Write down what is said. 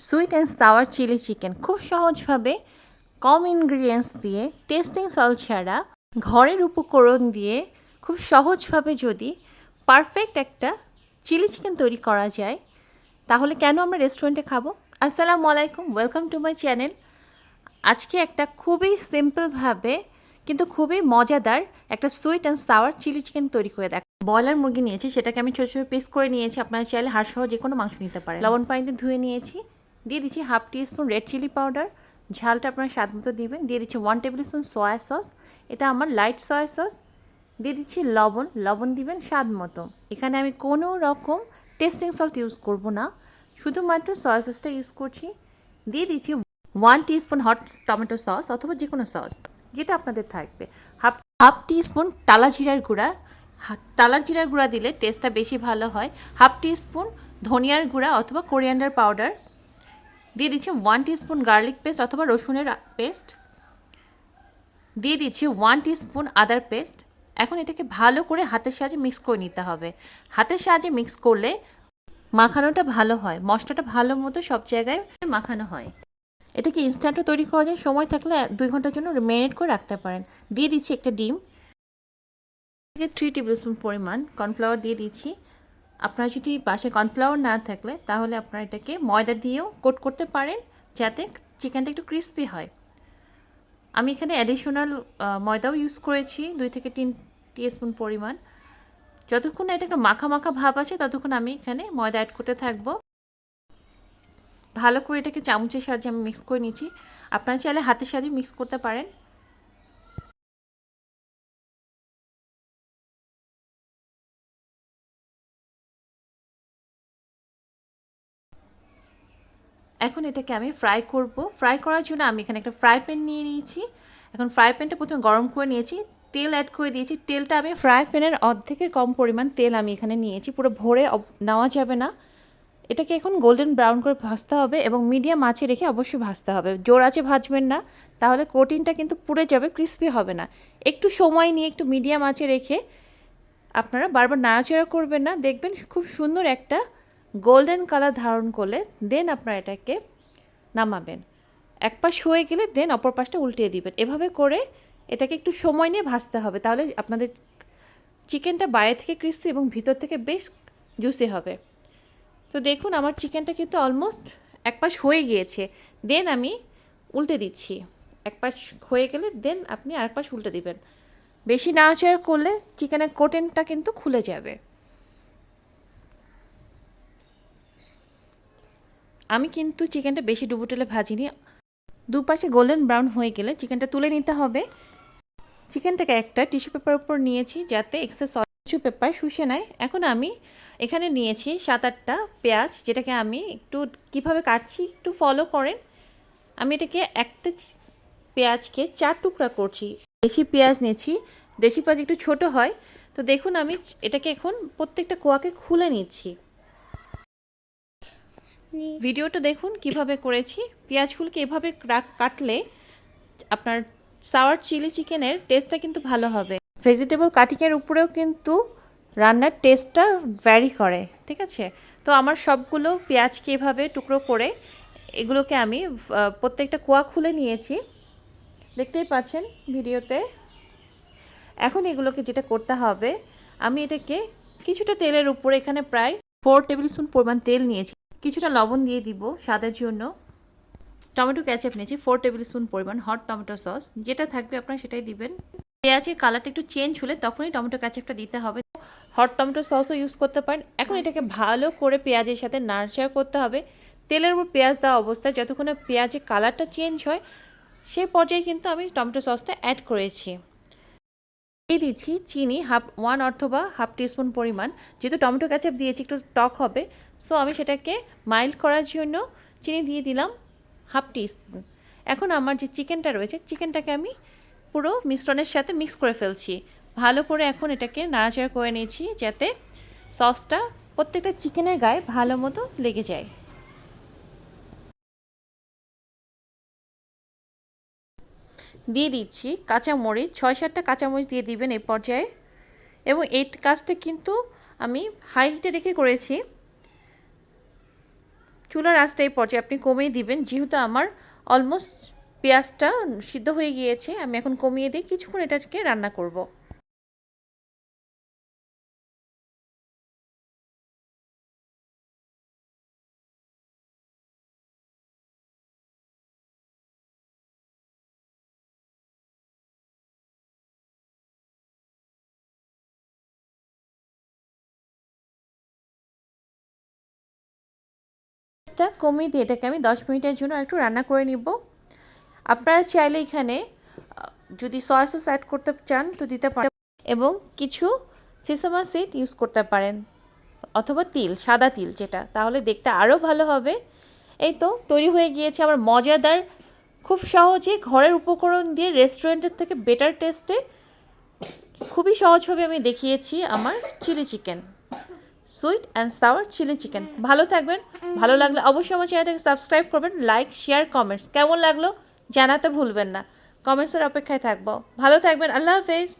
Sweet and sour chilli chicken খুব সহজভাবে কম ইনগ্রিডিয়েন্টস দিয়ে টেস্টিং সল্ট ছাড়া ঘরের উপকরণ দিয়ে খুব সহজভাবে যদি পারফেক্ট একটা চিলি চিকেন তৈরি করা যায় তাহলে কেন আমরা রেস্টুরেন্টে খাবো। আসসালামু আলাইকুম, ওয়েলকাম টু মাই চ্যানেল। আজকে একটা খুবই সিম্পলভাবে কিন্তু খুবই মজাদার একটা sweet and sour chilli chicken তৈরি করে দেখ। ব্রয়লার মুরগি নিয়েছি, সেটাকে আমি ছোটো ছোটো পিস করে নিয়েছি। আপনারা চাইলে হাড়সহ যে কোনো মাংস নিতে পারেন। লবণ পানিতে ধুয়ে নিয়েছি। দিয়ে দিচ্ছি half teaspoon red chilli powder, ঝালটা আপনার স্বাদ মতো দিবেন। দিয়ে দিচ্ছি 1 টেবিল স্পুন সয়া সস, এটা আমার লাইট সয়া সস। দিয়ে দিচ্ছি লবণ দিবেন স্বাদ মতো। এখানে আমি কোনো রকম টেস্টিং সল্ট ইউজ করব না, শুধুমাত্র সয়া সসটা ইউজ করছি। দিয়ে দিচ্ছি 1 টিস্পুন হট টমেটো সস অথবা যে কোনো সস যেটা আপনাদের থাকবে। হাফ টিস্পুন টালা জিরার গুঁড়া, টালার জিরার গুঁড়া দিলে টেস্টটা বেশি ভালো হয়। হাফ টিস্পুন ধনিয়ার গুঁড়া অথবা কোরিয়ান্ডার পাউডার। দিয়ে দিচ্ছি 1 টিস্পুন গার্লিক পেস্ট অথবা রসুনের পেস্ট। দিয়ে দিচ্ছি 1 টিস্পুন আদার পেস্ট। এখন এটাকে ভালো করে হাতের সাহায্যে মিক্স করে নিতে হবে। হাতের সাহায্যে মিক্স করলে মাখানোটা ভালো হয়, মশলাটা ভালো মতো সব জায়গায় মাখানো হয়। এটাকে ইনস্ট্যান্টও তৈরি করা যায়, সময় থাকলে 2 ঘন্টার জন্য ম্যারিনেট করে রাখতে পারেন। দিয়ে দিচ্ছি একটা ডিম, 3 টেবিল স্পুন পরিমাণ কর্নফ্লাওয়ার দিয়ে দিচ্ছি। আপনারা যদি বাসায় কর্নফ্লাওয়ার না থাকলে তাহলে আপনারা এটাকে ময়দা দিয়েও কোট করতে পারেন যাতে চিকেনটা একটু ক্রিস্পি হয়। আমি এখানে অ্যাডিশনাল ময়দাও ইউজ করেছি 2 থেকে 3 টিস্পুন পরিমাণ। যতক্ষণ না এটা একটা মাখা মাখা ভাব আছে ততক্ষণ আমি এখানে ময়দা অ্যাড করতে থাকবো। ভালো করে এটাকে চামচের সাহায্যে আমি মিক্স করে নিচ্ছি। আপনারা চাইলে হাতের সাহায্যে মিক্স করতে পারেন। এখন এটাকে আমি ফ্রাই করব। ফ্রাই করার জন্য আমি এখানে একটা ফ্রাই প্যান নিয়ে নিয়েছি। এখন ফ্রাই প্যানটা প্রথমে গরম করে নিয়েছি, তেল অ্যাড করে দিয়েছি। তেলটা আমি ফ্রাই প্যানের অর্ধেকের কম পরিমাণ তেল আমি এখানে নিয়েছি, পুরো ভরে নেওয়া যাবে না। এটাকে এখন গোল্ডেন ব্রাউন করে ভাজতে হবে এবং মিডিয়াম আঁচে রেখে অবশ্যই ভাজতে হবে। জোর আঁচে ভাজবেন না, তাহলে কোটিংটা কিন্তু পুড়ে যাবে, ক্রিস্পি হবে না। একটু সময় নিয়ে একটু মিডিয়াম আঁচে রেখে আপনারা বারবার নাড়াচাড়া করবেন না, দেখবেন খুব সুন্দর একটা গোল্ডেন কালার ধারণ করলে দেন আপনারা এটাকে নামাবেন। এক পাশ হয়ে গেলে দেন অপর পাশটা উল্টিয়ে দিবেন। এভাবে করে এটাকে একটু সময় নিয়ে ভাজতে হবে, তাহলে আপনাদের চিকেনটা বাইরে থেকে ক্রিস্পি এবং ভিতর থেকে বেশ জুসি হবে। তো দেখুন আমার চিকেনটা কিন্তু অলমোস্ট এক পাশ হয়ে গিয়েছে। দেন আমি উল্টে দিচ্ছি। এক পাশ হয়ে গেলে দেন আপনি আরেক পাশ উল্টে দিবেন। বেশি নাড়াচাড়া করলে চিকেনের কোটেনটা কিন্তু খুলে যাবে। আমি কিন্তু চিকেনটা বেশি ডুবো তেলে ভাজিনি। দুপাশে গোল্ডেন ব্রাউন হয়ে গেলে চিকেনটা তুলে নিতে হবে। চিকেনটাকে একটা টিস্যু পেপার উপর নিয়েছি যাতে এক্সেস টিস্যু পেপার শুষে নেয়। এখন আমি এখানে নিয়েছি 7-8টা পেঁয়াজ, যেটাকে আমি একটু কিভাবে কাটছি একটু ফলো করেন। আমি এটাকে একটা পেঁয়াজকে 4 টুকরা করছি। দেশি পেঁয়াজ নিয়েছি, দেশি পেঁয়াজ একটু ছোট হয়। তো দেখুন আমি এটাকে এখন প্রত্যেকটা কোয়াকে খুলে নিচ্ছি। ভিডিওটা দেখুন কিভাবে করেছি। পেঁয়াজগুলোকে এভাবে কাটলে আপনার সাওয়ার চিলি চিকেনের টেস্টটা কিন্তু ভালো হবে। ভেজিটেবল কাটিংয়ের উপরেও কিন্তু রান্নার টেস্টটা ভ্যারি করে, ঠিক আছে। তো আমার সবগুলো পেঁয়াজকে এভাবে টুকরো করে এগুলোকে আমি প্রত্যেকটা কোয়া খুলে নিয়েছি, দেখতেই পাচ্ছেন ভিডিওতে। এখন এগুলোকে যেটা করতে হবে, আমি এটাকে কিছুটা তেলের উপরে এখানে প্রায় 4 টেবিল স্পুন পরিমাণ তেল নিয়েছি। কিছুটা লবণ দিয়ে দিব স্বাদের জন্য। টমেটো ক্যাচাপ নিয়েছি 4 টেবিল স্পুন পরিমাণ, হট টমেটো সস যেটা থাকবে আপনারা সেটাই দিবেন। পেঁয়াজের কালারটা একটু চেঞ্জ হলে তখনই টমেটো ক্যাচাপটা দিতে হবে। হট টমেটো সসও ইউজ করতে পারেন। এখন এটাকে ভালো করে পেঁয়াজের সাথে নাড়াচাড়া করতে হবে। তেলের উপর পেঁয়াজ দেওয়া অবস্থায় যতক্ষণ না পেঁয়াজের কালারটা চেঞ্জ হয় সেই পর্যায়ে কিন্তু আমি টমেটো সসটা অ্যাড করেছি। দিয়ে দিচ্ছি চিনি 1 অথবা হাফ টিস্পুন পরিমাণ। যেহেতু টমেটো ক্যাচাপ দিয়েছি একটু টক হবে, সো আমি সেটাকে মাইল্ড করার জন্য চিনি দিয়ে দিলাম হাফ টিস্পুন। এখন আমার যে চিকেনটা রয়েছে চিকেনটাকে আমি পুরো মিশ্রণের সাথে মিক্স করে ফেলছি। ভালো করে এখন এটাকে নাড়াচাড়া করে নিয়েছি যাতে সসটা প্রত্যেকটা চিকেনের গায়ে ভালো মতো লেগে যায়। দিয়ে দিচ্ছি কাঁচামরিচ, 6-7টা কাঁচামরিচ দিয়ে দিবেন এই পর্যায়ে। এবং এই কাজটা কিন্তু আমি হাই হিটে রেখে করেছি, চুলার আঁচটা এই পর্যায়ে আপনি কমিয়ে দিবেন, যেহেতু আমার অলমোস্ট পেঁয়াজটা সিদ্ধ হয়ে গিয়েছে। আমি এখন কমিয়ে দিয়ে কিছুক্ষণ এটাকে রান্না করব। কমিয়ে দিয়ে এটাকে আমি 10 মিনিটের জন্য একটু রান্না করে নিব। আপনারা চাইলে এখানে যদি সয়া সস অ্যাড করতে চান তো দিতে পারেন, এবং কিছু সিসামা সিড ইউজ করতে পারেন, অথবা তিল, সাদা তিল যেটা, তাহলে দেখতে আরও ভালো হবে। এই তো তৈরি হয়ে গিয়েছে আমার মজাদার, খুব সহজে ঘরের উপকরণ দিয়ে রেস্টুরেন্টের থেকে বেটার টেস্টে খুবই সহজভাবে আমি দেখিয়েছি আমার chilli chicken, sweet and sour chilli chicken. ভালো থাকবেন, ভালো লাগলে অবশ্যই আমার চ্যানেলটাকে সাবস্ক্রাইব করবেন, লাইক শেয়ার কমেন্টস কেমন লাগলো জানাতে ভুলবেন না। কমেন্টসের অপেক্ষায় থাকবো। ভালো থাকবেন, আল্লাহ হাফেজ।